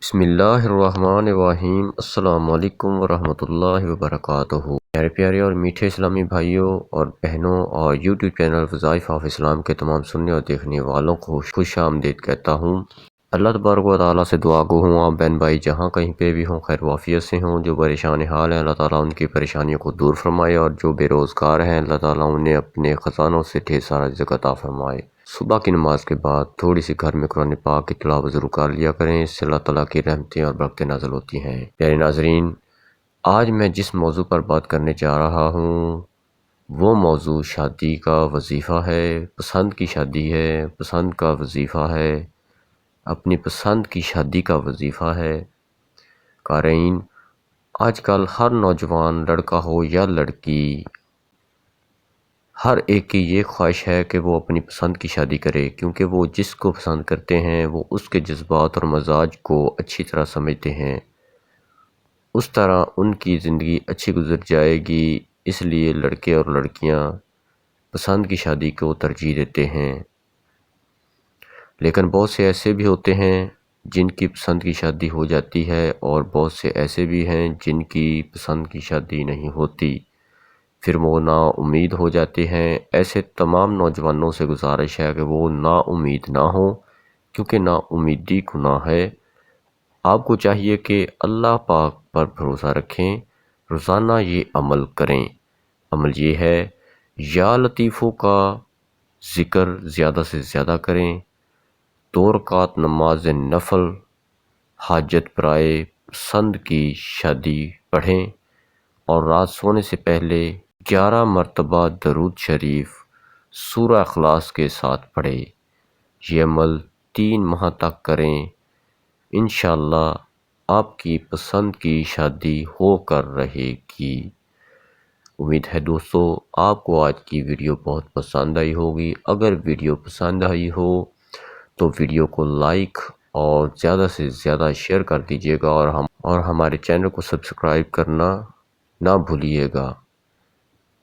بسم اللہ الرحمن الرحیم۔ السلام علیکم ورحمۃ اللہ وبرکاتہ۔ میرے پیارے اور میٹھے اسلامی بھائیوں اور بہنوں اور یوٹیوب چینل وظائف آف اسلام کے تمام سننے اور دیکھنے والوں کو خوش آمدید کہتا ہوں۔ اللہ تبارک و تعالیٰ سے دعا گو ہوں آپ بہن بھائی جہاں کہیں پہ بھی ہوں خیر وافیت سے ہوں۔ جو پریشان حال ہیں اللہ تعالیٰ ان کی پریشانیوں کو دور فرمائے، اور جو بے روزگار ہیں اللہ تعالیٰ انہیں اپنے خزانوں سے ڈھیر سارا رزق عطا فرمائے۔ صبح کی نماز کے بعد تھوڑی سی گھر میں قرآن پاک کی تلاوت ضرور کر لیا کریں، اس سے اللہ تعالیٰ کی رحمتیں اور برکتیں نازل ہوتی ہیں۔ پیارے ناظرین، آج میں جس موضوع پر بات کرنے جا رہا ہوں وہ موضوع شادی کا وظیفہ ہے، پسند کی شادی ہے، پسند کا وظیفہ ہے، اپنی پسند کی شادی کا وظیفہ ہے۔ قارئین، آج کل ہر نوجوان لڑکا ہو یا لڑکی، ہر ایک کی یہ خواہش ہے کہ وہ اپنی پسند کی شادی کرے، کیونکہ وہ جس کو پسند کرتے ہیں وہ اس کے جذبات اور مزاج کو اچھی طرح سمجھتے ہیں، اس طرح ان کی زندگی اچھی گزر جائے گی، اس لیے لڑکے اور لڑکیاں پسند کی شادی کو ترجیح دیتے ہیں۔ لیکن بہت سے ایسے بھی ہوتے ہیں جن کی پسند کی شادی ہو جاتی ہے، اور بہت سے ایسے بھی ہیں جن کی پسند کی شادی نہیں ہوتی، پھر وہ نا امید ہو جاتے ہیں۔ ایسے تمام نوجوانوں سے گزارش ہے کہ وہ نا امید نہ ہوں، کیونکہ نا امیدی گناہ ہے۔ آپ کو چاہیے کہ اللہ پاک پر بھروسہ رکھیں، روزانہ یہ عمل کریں۔ عمل یہ ہے، یا لطیفوں کا ذکر زیادہ سے زیادہ کریں، 2 رکعت نماز نفل حاجت برائے پسند کی شادی پڑھیں، اور رات سونے سے پہلے 11 مرتبہ درود شریف سورہ اخلاص کے ساتھ پڑھیں۔ یہ عمل 3 ماہ تک کریں، انشاءاللہ آپ کی پسند کی شادی ہو کر رہے گی۔ امید ہے دوستو آپ کو آج کی ویڈیو بہت پسند آئی ہوگی۔ اگر ویڈیو پسند آئی ہو تو ویڈیو کو لائک اور زیادہ سے زیادہ شیئر کر دیجیے گا، اور ہمارے چینل کو سبسکرائب کرنا نہ بھولیے گا۔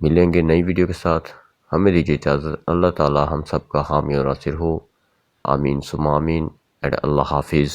ملیں گے نئی ویڈیو کے ساتھ، ہمیں دیجیے اجازت۔ اللہ تعالی ہم سب کا حامی اور ناصر ہو، آمین ثم آمین، اللہ حافظ۔